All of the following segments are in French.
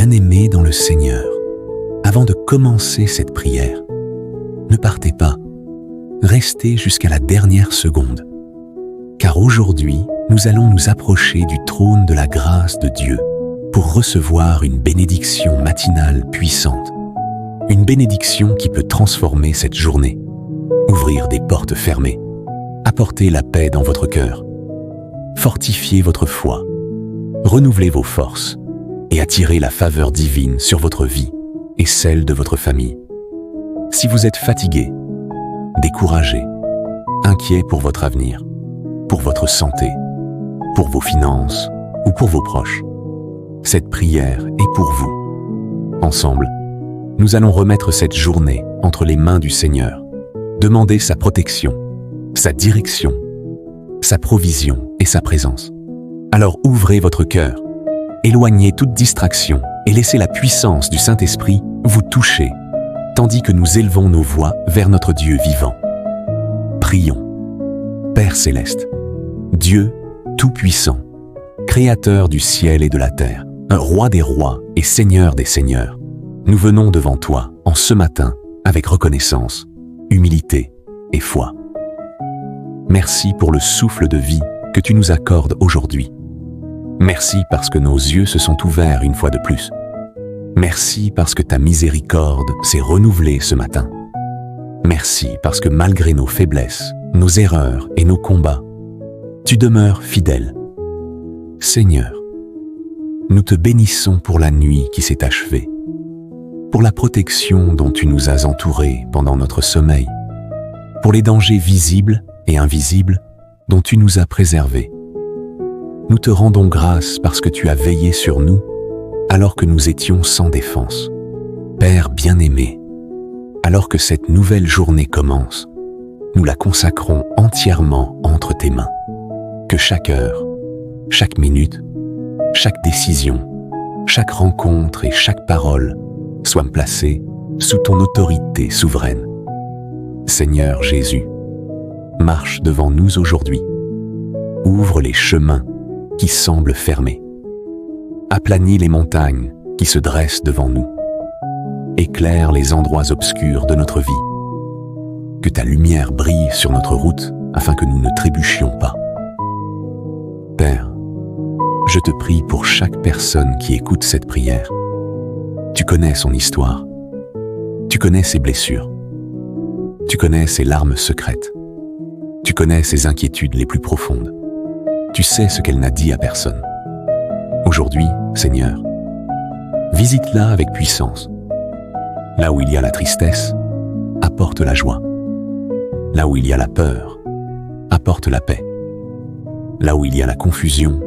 bien-aimés dans le Seigneur, avant de commencer cette prière, ne partez pas, restez jusqu'à la dernière seconde, car aujourd'hui, nous allons nous approcher du trône de la grâce de Dieu pour recevoir une bénédiction matinale puissante, une bénédiction qui peut transformer cette journée, ouvrir des portes fermées, apporter la paix dans votre cœur, fortifier votre foi, renouveler vos forces et attirer la faveur divine sur votre vie et celle de votre famille. Si vous êtes fatigué, découragé, inquiet pour votre avenir, pour votre santé, pour vos finances ou pour vos proches, cette prière est pour vous. Ensemble, nous allons remettre cette journée entre les mains du Seigneur, demander sa protection, sa direction, sa provision et sa présence. Alors ouvrez votre cœur, éloignez toute distraction et laissez la puissance du Saint-Esprit vous toucher, tandis que nous élevons nos voix vers notre Dieu vivant. Prions. Père céleste, Dieu tout-puissant, Créateur du ciel et de la terre, Roi des rois et Seigneur des seigneurs, nous venons devant toi en ce matin avec reconnaissance, humilité et foi. Merci pour le souffle de vie que tu nous accordes aujourd'hui. Merci parce que nos yeux se sont ouverts une fois de plus. Merci parce que ta miséricorde s'est renouvelée ce matin. Merci parce que malgré nos faiblesses, nos erreurs et nos combats, tu demeures fidèle. Seigneur, nous te bénissons pour la nuit qui s'est achevée, pour la protection dont tu nous as entourés pendant notre sommeil, pour les dangers visibles et invisibles dont tu nous as préservés. Nous te rendons grâce parce que tu as veillé sur nous alors que nous étions sans défense. Père bien-aimé, alors que cette nouvelle journée commence, nous la consacrons entièrement entre tes mains. Que chaque heure, chaque minute, chaque décision, chaque rencontre et chaque parole soient placées sous ton autorité souveraine. Seigneur Jésus, marche devant nous aujourd'hui. Ouvre les chemins qui semblent fermés. Aplanis les montagnes qui se dressent devant nous. Éclaire les endroits obscurs de notre vie. Que ta lumière brille sur notre route afin que nous ne trébuchions pas. Père, je te prie pour chaque personne qui écoute cette prière. Tu connais son histoire. Tu connais ses blessures. Tu connais ses larmes secrètes. Tu connais ses inquiétudes les plus profondes. Tu sais ce qu'elle n'a dit à personne. Aujourd'hui, Seigneur, visite-la avec puissance. Là où il y a la tristesse, apporte la joie. Là où il y a la peur, apporte la paix. Là où il y a la confusion,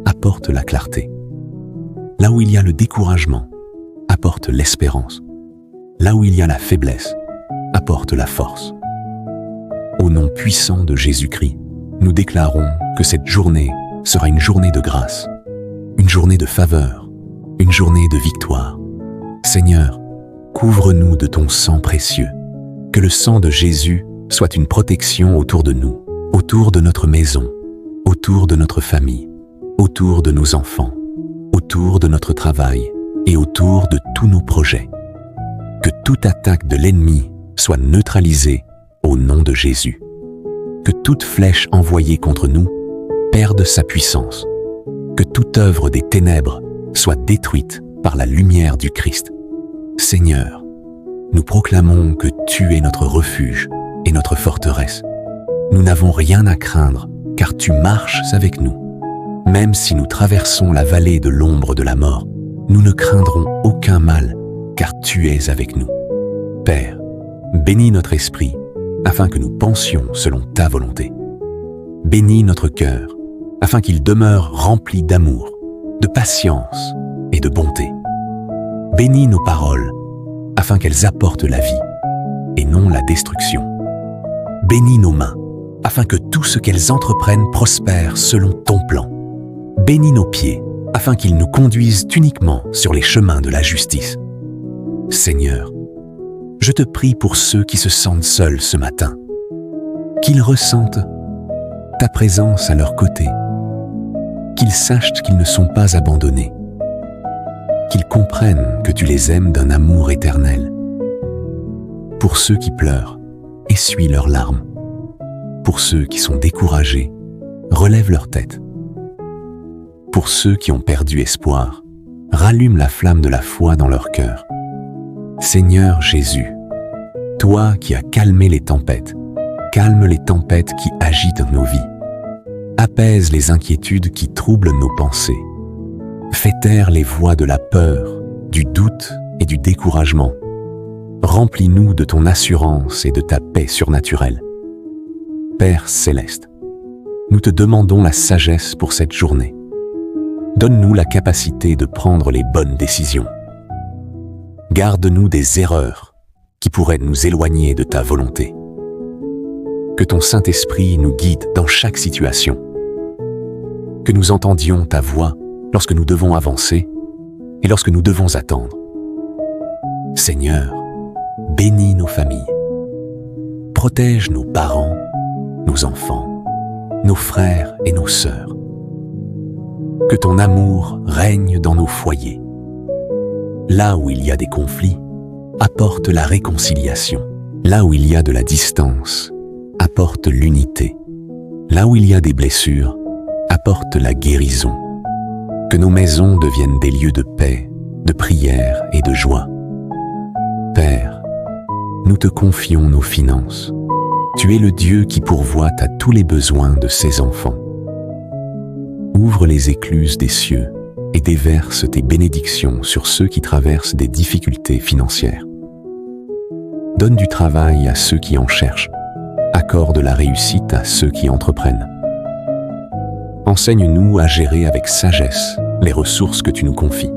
apporte la clarté. Là où il y a le découragement, apporte l'espérance. Là où il y a la faiblesse, apporte la force. Au nom puissant de Jésus-Christ, nous déclarons que cette journée sera une journée de grâce, une journée de faveur, une journée de victoire. Seigneur, couvre-nous de ton sang précieux. Que le sang de Jésus soit une protection autour de nous, autour de notre maison, autour de notre famille, autour de nos enfants, autour de notre travail et autour de tous nos projets. Que toute attaque de l'ennemi soit neutralisée au nom de Jésus. Que toute flèche envoyée contre nous perde sa puissance. Que toute œuvre des ténèbres soit détruite par la lumière du Christ. Seigneur, nous proclamons que tu es notre refuge et notre forteresse. Nous n'avons rien à craindre, car tu marches avec nous. Même si nous traversons la vallée de l'ombre de la mort, nous ne craindrons aucun mal, car tu es avec nous. Père, bénis notre esprit, afin que nous pensions selon ta volonté. Bénis notre cœur, afin qu'il demeure rempli d'amour, de patience et de bonté. Bénis nos paroles, afin qu'elles apportent la vie, et non la destruction. Bénis nos mains, afin que tout ce qu'elles entreprennent prospère selon ton plan. Bénis nos pieds, afin qu'ils nous conduisent uniquement sur les chemins de la justice. Seigneur, je te prie pour ceux qui se sentent seuls ce matin, qu'ils ressentent ta présence à leur côté, qu'ils sachent qu'ils ne sont pas abandonnés, qu'ils comprennent que tu les aimes d'un amour éternel. Pour ceux qui pleurent, essuie leurs larmes. Pour ceux qui sont découragés, relève leur tête. Pour ceux qui ont perdu espoir, rallume la flamme de la foi dans leur cœur. Seigneur Jésus, toi qui as calmé les tempêtes, calme les tempêtes qui agitent nos vies. Apaise les inquiétudes qui troublent nos pensées. Fais taire les voix de la peur, du doute et du découragement. Remplis-nous de ton assurance et de ta paix surnaturelle. Père céleste, nous te demandons la sagesse pour cette journée. Donne-nous la capacité de prendre les bonnes décisions. Garde-nous des erreurs qui pourraient nous éloigner de ta volonté. Que ton Saint-Esprit nous guide dans chaque situation. Que nous entendions ta voix lorsque nous devons avancer et lorsque nous devons attendre. Seigneur, bénis nos familles. Protège nos parents, nos enfants, nos frères et nos sœurs. Que ton amour règne dans nos foyers. Là où il y a des conflits, apporte la réconciliation. Là où il y a de la distance, apporte l'unité. Là où il y a des blessures, apporte la guérison. Que nos maisons deviennent des lieux de paix, de prière et de joie. Père, nous te confions nos finances. Tu es le Dieu qui pourvoit à tous les besoins de ses enfants. Ouvre les écluses des cieux et déverse tes bénédictions sur ceux qui traversent des difficultés financières. Donne du travail à ceux qui en cherchent. Accorde la réussite à ceux qui entreprennent. Enseigne-nous à gérer avec sagesse les ressources que tu nous confies.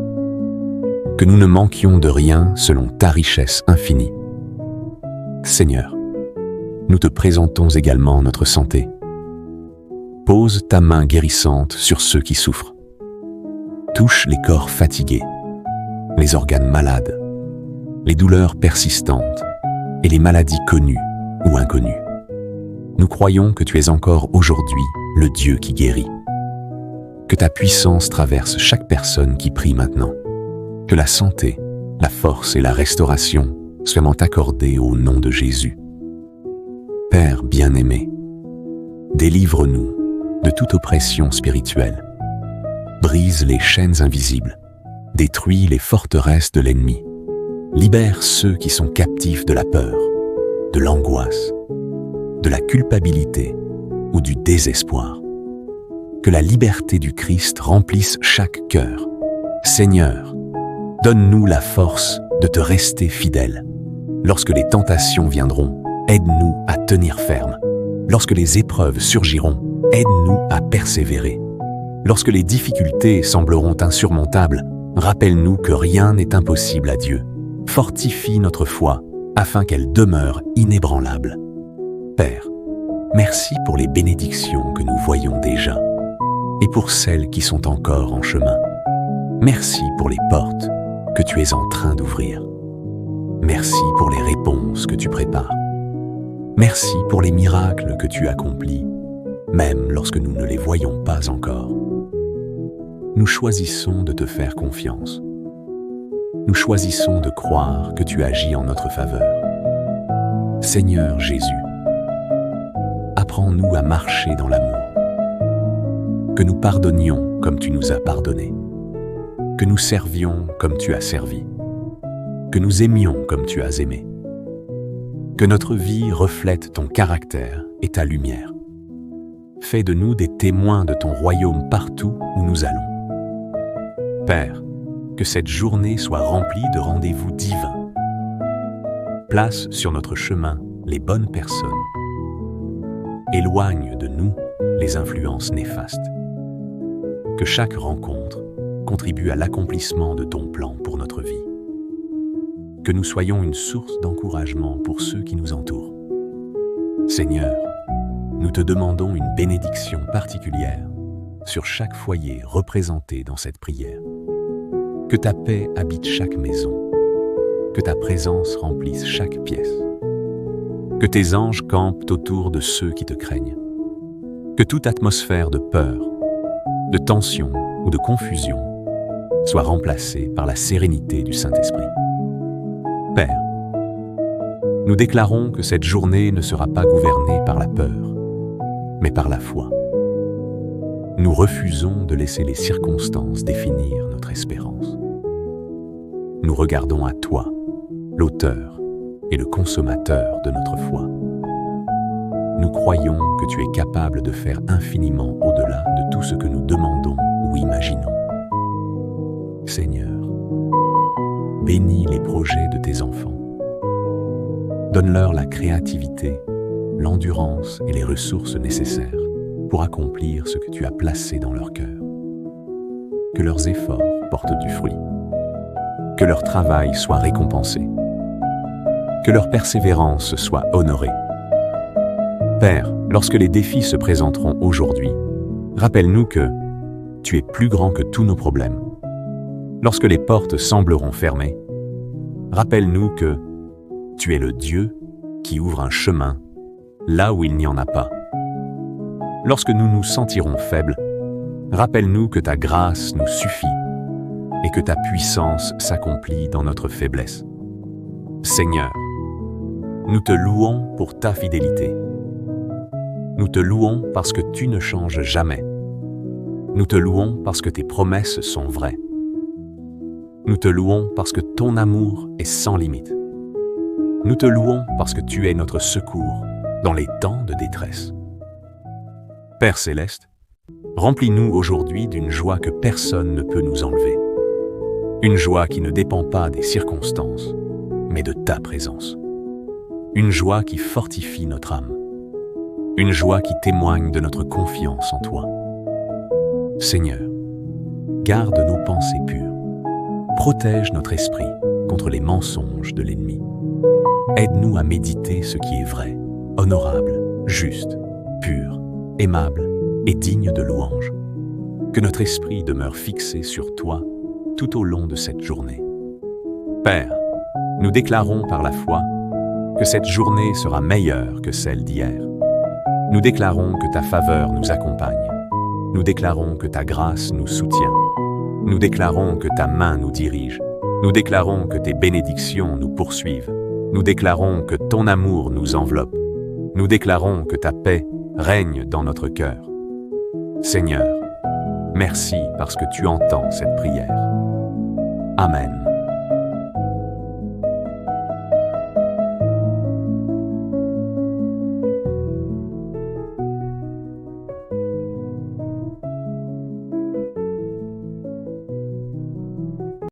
Que nous ne manquions de rien selon ta richesse infinie. Seigneur, nous te présentons également notre santé. Pose ta main guérissante sur ceux qui souffrent. Touche les corps fatigués, les organes malades, les douleurs persistantes et les maladies connues ou inconnues. Nous croyons que tu es encore aujourd'hui le Dieu qui guérit. Que ta puissance traverse chaque personne qui prie maintenant. Que la santé, la force et la restauration soient accordées au nom de Jésus. Père bien-aimé, délivre-nous de toute oppression spirituelle. Brise les chaînes invisibles, détruis les forteresses de l'ennemi. Libère ceux qui sont captifs de la peur, de l'angoisse, de la culpabilité ou du désespoir. Que la liberté du Christ remplisse chaque cœur. Seigneur, donne-nous la force de te rester fidèle. Lorsque les tentations viendront, aide-nous à tenir ferme. Lorsque les épreuves surgiront, aide-nous à persévérer. Lorsque les difficultés sembleront insurmontables, rappelle-nous que rien n'est impossible à Dieu. Fortifie notre foi afin qu'elle demeure inébranlable. Père, merci pour les bénédictions que nous voyons déjà et pour celles qui sont encore en chemin. Merci pour les portes que tu es en train d'ouvrir. Merci pour les réponses que tu prépares. Merci pour les miracles que tu accomplis, même lorsque nous ne les voyons pas encore. Nous choisissons de te faire confiance. Nous choisissons de croire que tu agis en notre faveur. Seigneur Jésus, apprends-nous à marcher dans l'amour. Que nous pardonnions comme tu nous as pardonné. Que nous servions comme tu as servi. Que nous aimions comme tu as aimé. Que notre vie reflète ton caractère et ta lumière. Fais de nous des témoins de ton royaume partout où nous allons. Père, que cette journée soit remplie de rendez-vous divins. Place sur notre chemin les bonnes personnes. Éloigne de nous les influences néfastes. Que chaque rencontre contribue à l'accomplissement de ton plan pour notre vie. Que nous soyons une source d'encouragement pour ceux qui nous entourent. Seigneur, nous te demandons une bénédiction particulière sur chaque foyer représenté dans cette prière. Que ta paix habite chaque maison. Que ta présence remplisse chaque pièce. Que tes anges campent autour de ceux qui te craignent. Que toute atmosphère de peur, de tension ou de confusion soit remplacée par la sérénité du Saint-Esprit. Père, nous déclarons que cette journée ne sera pas gouvernée par la peur, mais par la foi. Nous refusons de laisser les circonstances définir notre espérance. Nous regardons à toi, l'auteur et le consommateur de notre foi. Nous croyons que tu es capable de faire infiniment au-delà de tout ce que nous demandons ou imaginons. Seigneur, bénis les projets de tes enfants. Donne-leur la créativité, l'endurance et les ressources nécessaires pour accomplir ce que tu as placé dans leur cœur. Que leurs efforts portent du fruit. Que leur travail soit récompensé. Que leur persévérance soit honorée. Père, lorsque les défis se présenteront aujourd'hui, rappelle-nous que tu es plus grand que tous nos problèmes. Lorsque les portes sembleront fermées, rappelle-nous que tu es le Dieu qui ouvre un chemin là où il n'y en a pas. Lorsque nous nous sentirons faibles, rappelle-nous que ta grâce nous suffit et que ta puissance s'accomplit dans notre faiblesse. Seigneur, nous te louons pour ta fidélité. Nous te louons parce que tu ne changes jamais. Nous te louons parce que tes promesses sont vraies. Nous te louons parce que ton amour est sans limite. Nous te louons parce que tu es notre secours dans les temps de détresse. Père céleste, remplis-nous aujourd'hui d'une joie que personne ne peut nous enlever. Une joie qui ne dépend pas des circonstances, mais de ta présence. Une joie qui fortifie notre âme. Une joie qui témoigne de notre confiance en toi. Seigneur, garde nos pensées pures. Protège notre esprit contre les mensonges de l'ennemi. Aide-nous à méditer ce qui est vrai, honorable, juste, pur, aimable et digne de louange. Que notre esprit demeure fixé sur toi tout au long de cette journée. Père, nous déclarons par la foi que cette journée sera meilleure que celle d'hier. Nous déclarons que ta faveur nous accompagne. Nous déclarons que ta grâce nous soutient. Nous déclarons que ta main nous dirige. Nous déclarons que tes bénédictions nous poursuivent. Nous déclarons que ton amour nous enveloppe. Nous déclarons que ta paix règne dans notre cœur. Seigneur, merci parce que tu entends cette prière. Amen.